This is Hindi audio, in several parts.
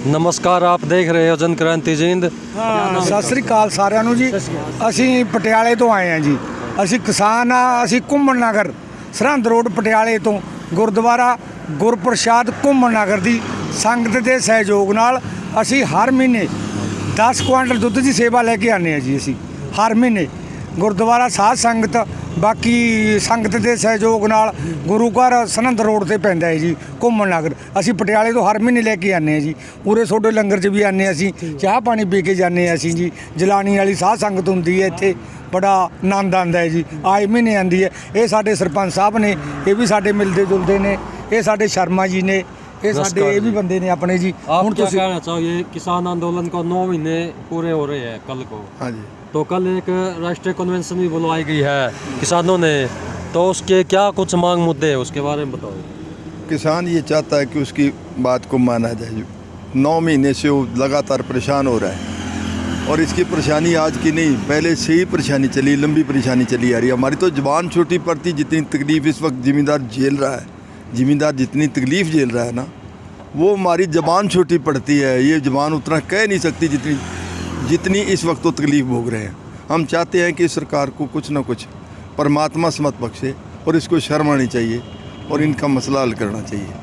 नमस्कार, आप देख रहे हो जनक्रांति जिंद। ਸਤਿ ਸ੍ਰੀ ਅਕਾਲ ਸਾਰਿਆਂ ਨੂੰ ਜੀ। ਅਸੀਂ ਪਟਿਆਲੇ ਤੋਂ ਆਏ ਹਾਂ ਜੀ। ਅਸੀਂ ਕਿਸਾਨ ਆ। ਅਸੀਂ ਘੁੰਮਣ ਨਗਰ ਸਰਹੰਦ ਰੋਡ ਪਟਿਆਲੇ ਤੋਂ ਗੁਰਦੁਆਰਾ ਗੁਰਪ੍ਰਸਾਦ ਘੁੰਮਣ ਨਗਰ ਦੀ ਸੰਗਤ ਦੇ ਸਹਿਯੋਗ ਨਾਲ ਅਸੀਂ ਹਰ ਮਹੀਨੇ 10 ਕੁਆਂਟਲ ਦੁੱਧ ਦੀ ਸੇਵਾ ਲੈ ਕੇ ਆਉਂਦੇ ਹਾਂ ਜੀ। ਅਸੀਂ ਹਰ ਮਹੀਨੇ ਗੁਰਦੁਆਰਾ ਸਾਧ ਸੰਗਤ ਬਾਕੀ ਸੰਗਤ ਦੇ ਸਹਿਯੋਗ ਨਾਲ ਗੁਰੂ ਘਰ ਸਰਹੰਦ ਰੋਡ ਤੇ ਪੈਂਦਾ ਹੈ ਜੀ ਘੁੰਮਣ ਨਗਰ। ਅਸੀਂ ਪਟਿਆਲੇ ਤੋਂ ਹਰ ਮਹੀਨੇ ਲੈ ਕੇ ਆਉਂਦੇ ਹਾਂ ਜੀ। ਪੂਰੇ ਤੁਹਾਡੇ ਲੰਗਰ 'ਚ ਵੀ ਆਉਂਦੇ ਅਸੀਂ, ਚਾਹ ਪਾਣੀ ਪੀ ਕੇ ਜਾਂਦੇ ਅਸੀਂ ਜੀ। ਜਲਾਣੀ ਵਾਲੀ ਸਾਧ ਸੰਗਤ ਹੁੰਦੀ ਹੈ ਇੱਥੇ, ਬੜਾ ਆਨੰਦ ਆਉਂਦਾ ਹੈ ਜੀ। ਆਏ ਮਹੀਨੇ ਆਉਂਦੀ ਹੈ। ਇਹ ਸਾਡੇ ਸਰਪੰਚ ਸਾਹਿਬ ਨੇ, ਇਹ ਵੀ ਸਾਡੇ ਮਿਲਦੇ ਜੁਲਦੇ ਨੇ। ਇਹ ਸਾਡੇ शर्मा जी ने, ये साडे ये भी बंदे ने अपने जी। आप क्या कहना चाहोगे? किसान आंदोलन को 9 महीने पूरे हो रहे हैं कल को। हाँ जी। तो कल एक राष्ट्रीय कन्वेंशन भी बुलवाई गई है किसानों ने, तो उसके क्या कुछ मांग मुद्दे हैं उसके बारे में बताओ। किसान ये चाहता है कि उसकी बात को माना जाए। 9 महीने से वो लगातार परेशान हो रहा है और इसकी परेशानी आज की नहीं, पहले से ही परेशानी चली, लंबी परेशानी चली आ रही है। हमारी तो ज़बान छोटी पड़ती, जितनी तकलीफ़ इस वक्त ज़मींदार झेल रहा है, ज़मींदार जितनी तकलीफ़ झेल रहा है ना, वो हमारी ज़बान छोटी पड़ती है। ये ज़बान उतना कह नहीं सकती जितनी इस वक्त तो तकलीफ़ भोग रहे हैं। हम चाहते हैं कि सरकार को कुछ ना कुछ परमात्मा समत बख्शे और इसको शर्म आनी चाहिए और इनका मसला हल करना चाहिए।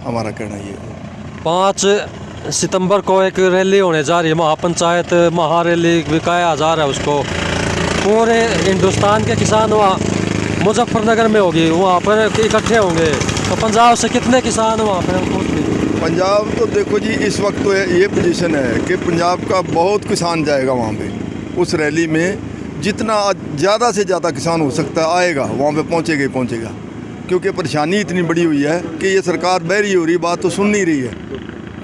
हमारा कहना ये है। 5 सितंबर को एक रैली होने जा रही है, महापंचायत महारैली भी कहा जा रहा है उसको। पूरे हिंदुस्तान के किसान वहाँ मुजफ्फरनगर में होगी, वहाँ पर इकट्ठे होंगे। तो पंजाब से कितने किसान वहाँ पर? पंजाब तो देखो जी, इस वक्त तो ये पोजीशन है कि पंजाब का बहुत किसान जाएगा वहाँ पे। उस रैली में जितना ज़्यादा से ज़्यादा किसान हो सकता है आएगा, वहाँ पे पहुँचेगा ही पहुँचेगा। क्योंकि परेशानी इतनी बड़ी हुई है कि ये सरकार बहरी हो रही, बात तो सुन नहीं रही है।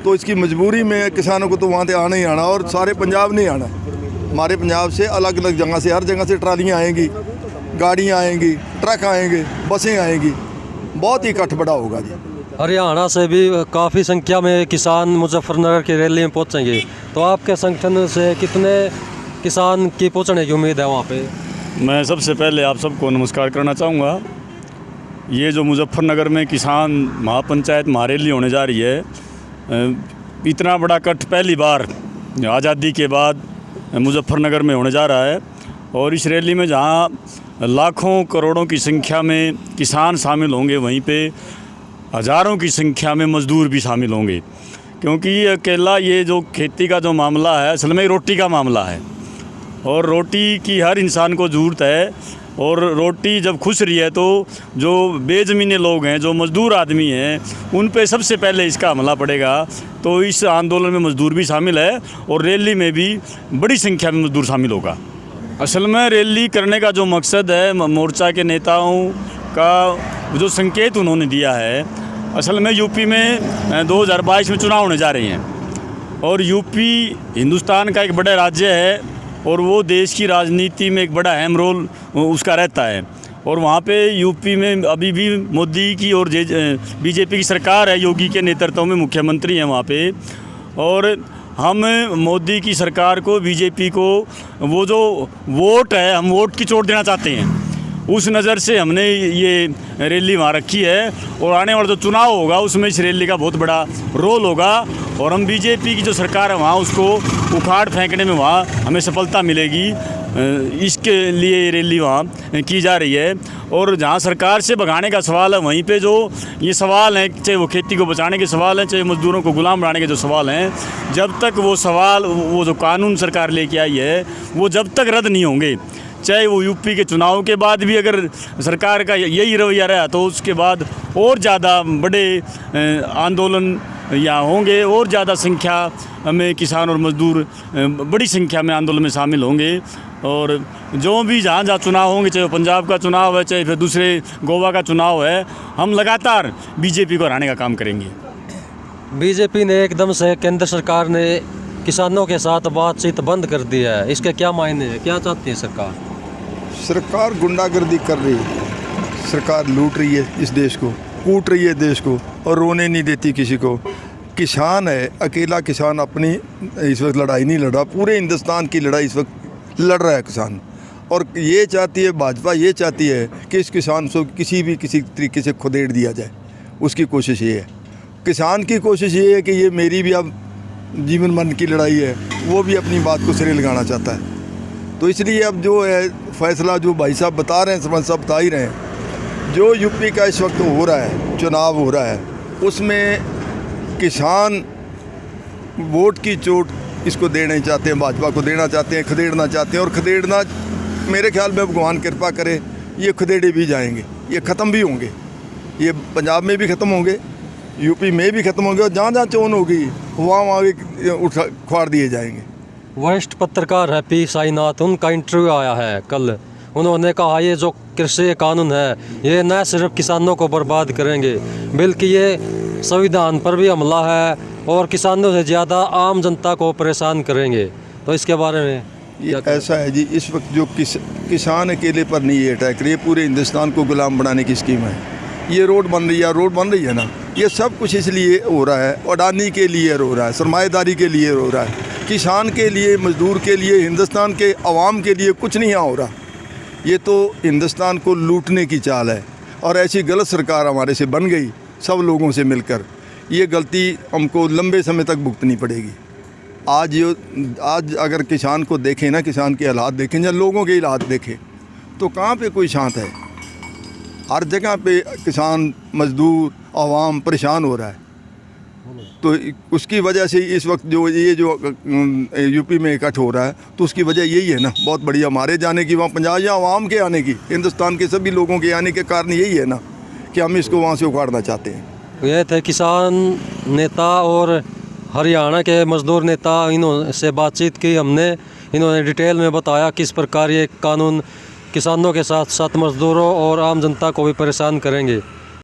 तो इसकी मजबूरी में किसानों को तो वहाँ से आना ही आना, और सारे पंजाब नहीं आना। हमारे पंजाब से अलग अलग जगह से, हर जगह से ट्रालियाँ आएंगी, गाड़ियाँ आएंगी, ट्रक आएंगे, बसें आएंगी, बहुत ही इकट्ठ बड़ा होगा जी। हरियाणा से भी काफ़ी संख्या में किसान मुजफ्फरनगर की रैली में पहुंचेंगे। तो आपके संगठन से कितने किसान की पहुंचने की उम्मीद है वहां पे? मैं सबसे पहले आप सबको नमस्कार करना चाहूँगा। ये जो मुजफ्फरनगर में किसान महापंचायत महारैली होने जा रही है, इतना बड़ा इकट्ठ पहली बार आज़ादी के बाद मुजफ्फरनगर में होने जा रहा है। और इस रैली में जहाँ लाखों करोड़ों की संख्या में किसान शामिल होंगे, वहीं पे हज़ारों की संख्या में मज़दूर भी शामिल होंगे। क्योंकि ये अकेला ये जो खेती का जो मामला है, असल में रोटी का मामला है और रोटी की हर इंसान को ज़रूरत है। और रोटी जब खुश रही है तो जो बेज़मीने लोग हैं, जो मज़दूर आदमी हैं, उन पे सबसे पहले इसका हमला पड़ेगा। तो इस आंदोलन में मज़दूर भी शामिल है और रैली में भी बड़ी संख्या में मज़दूर शामिल होगा। असल में रैली करने का जो मकसद है, मोर्चा के नेताओं का जो संकेत उन्होंने दिया है, असल में यूपी में 2022 में चुनाव होने जा रहे हैं और यूपी हिंदुस्तान का एक बड़ा राज्य है और वो देश की राजनीति में एक बड़ा अहम रोल उसका रहता है। और वहाँ पे यूपी में अभी भी मोदी की और बीजेपी की सरकार है, योगी के नेतृत्व में मुख्यमंत्री हैं वहाँ पे। और हम मोदी की सरकार को, बीजेपी को, वो जो वोट है, हम वोट की चोट देना चाहते हैं। उस नज़र से हमने ये रैली वहाँ रखी है और आने वाला जो चुनाव होगा उसमें इस रैली का बहुत बड़ा रोल होगा। और हम बीजेपी की जो सरकार है वहाँ उसको उखाड़ फेंकने में वहाँ हमें सफलता मिलेगी। इसके लिए ये रैली वहाँ की जा रही है। और जहाँ सरकार से भगाने का सवाल है, वहीं पे जो ये सवाल हैं, चाहे वो खेती को बचाने के सवाल हैं, चाहे मज़दूरों को गुलाम बनाने के जो सवाल हैं, जब तक वो सवाल, वो जो कानून सरकार लेके आई है, वो जब तक रद्द नहीं होंगे, चाहे वो यूपी के चुनाव के बाद भी अगर सरकार का यही रवैया रहा, तो उसके बाद और ज़्यादा बड़े आंदोलन यहाँ होंगे और ज़्यादा संख्या में किसान और मज़दूर बड़ी संख्या में आंदोलन में शामिल होंगे। और जो भी जहाँ जहाँ चुनाव होंगे, चाहे पंजाब का चुनाव है, चाहे फिर दूसरे गोवा का चुनाव है, हम लगातार बीजेपी को हराने का काम करेंगे। बीजेपी ने एकदम से, केंद्र सरकार ने किसानों के साथ बातचीत बंद कर दी है, इसके क्या मायने हैं? क्या चाहती है सरकार? सरकार गुंडागर्दी कर रही है, सरकार लूट रही है इस देश को, कूट रही है देश को और रोने नहीं देती किसी को। किसान है, अकेला किसान अपनी इस वक्त लड़ाई नहीं लड़ रहा, पूरे हिंदुस्तान की लड़ाई इस वक्त लड़ रहा है किसान। और ये चाहती है, भाजपा ये चाहती है कि इस किसान को किसी तरीके से खुदेड़ दिया जाए, उसकी कोशिश ये है। किसान की कोशिश ये है कि ये मेरी भी अब जीवन मरण की लड़ाई है, वो भी अपनी बात को सिरे लगाना चाहता है। तो इसलिए अब जो है फैसला जो भाई साहब बता रहे हैं, सरपंच साहब बता ही रहे हैं, जो यूपी का इस वक्त हो रहा है, चुनाव हो रहा है, उसमें किसान वोट की चोट इसको देना चाहते हैं, भाजपा को देना चाहते हैं, खदेड़ना चाहते हैं। और खदेड़ना मेरे ख्याल में भगवान कृपा करे ये खदेड़े भी जाएंगे, ये ख़त्म भी होंगे, ये पंजाब में भी ख़त्म होंगे, यूपी में भी ख़त्म होंगे, और जहाँ जहाँ चोन होगी वहाँ उठा खुआड़ दिए जाएंगे। वरिष्ठ पत्रकार है पी साईनाथ, उनका इंटरव्यू आया है कल। उन्होंने कहा ये जो कृषि कानून है ये न सिर्फ किसानों को बर्बाद करेंगे बल्कि ये संविधान पर भी हमला है और किसानों से ज़्यादा आम जनता को परेशान करेंगे। तो इसके बारे में ये ऐसा है जी, इस वक्त जो किसान अकेले पर नहीं ये अटैक रही है, पूरे हिंदुस्तान को गुलाम बनाने की स्कीम है। ये रोड बन रही है ना, ये सब कुछ इसलिए हो रहा है, अडानी के लिए हो रहा है, सरमाएदारी के लिए हो रहा है, किसान के लिए, मजदूर के लिए, हिंदुस्तान के अवाम के लिए कुछ नहीं यहाँ हो रहा। ये तो हिंदुस्तान को लूटने की चाल है, और ऐसी गलत सरकार हमारे से बन गई सब लोगों से मिलकर। ये गलती हमको लंबे समय तक भुगतनी पड़ेगी। आज अगर किसान को देखें ना, किसान के हालात देखें या लोगों के हालात देखें, तो कहाँ पे कोई शांत है? हर जगह पे किसान, मजदूर, आवाम परेशान हो रहा है। तो उसकी वजह से इस वक्त जो यूपी में इकट्ठ हो रहा है, तो उसकी वजह यही है ना, बहुत बड़ी हमारे जाने की, वहाँ पंजाब या आवाम के आने की, हिंदुस्तान के सभी लोगों के आने के कारण यही है ना कि हम इसको वहाँ से उखाड़ना चाहते हैं। ये थे किसान नेता और हरियाणा के मजदूर नेता, इन्होंने से बातचीत की हमने। इन्होंने डिटेल में बताया किस प्रकार ये कानून किसानों के साथ साथ मजदूरों और आम जनता को भी परेशान करेंगे।